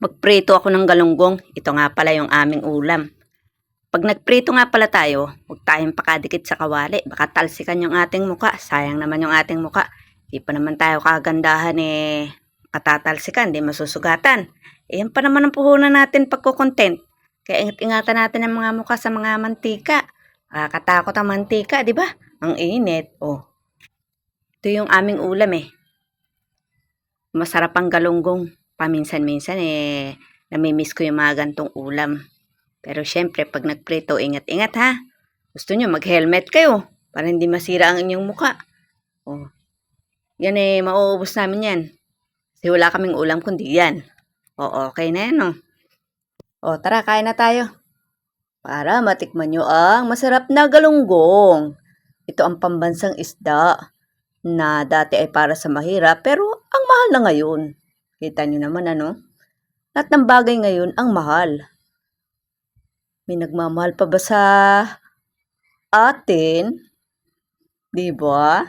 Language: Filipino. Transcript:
Magprito ako ng galunggong. Ito nga pala yung aming ulam. Pag nagprito nga pala tayo, huwag tayong pakadikit sa kawali. Baka talsikan yung ating muka. Sayang naman yung ating muka. Di pa naman tayo kagandahan katatalsikan, di masusugatan. Yan pa naman ang puhunan natin pagko-content. Kaya ingat-ingatan natin ang mga muka sa mga mantika. Nakakatakot ang mantika, di ba? Ang init. Oh. Ito yung aming ulam Masarap ang galunggong. Paminsan-minsan namimiss ko yung mga gantong ulam. Pero syempre, pag nagprito, ingat-ingat ha. Gusto nyo, mag-helmet kayo para hindi masira ang inyong muka. Oh. Yan mauubos namin yan. Kasi wala kaming ulam kundi yan. O, okay na yan, oh. O, tara, kain na tayo. Para matikman nyo ang masarap na galunggong. Ito ang pambansang isda na dati ay para sa mahirap, pero ang mahal na ngayon. Kita nyo naman, lahat ng bagay ngayon ang mahal. May nagmamahal pa ba sa atin? Di ba?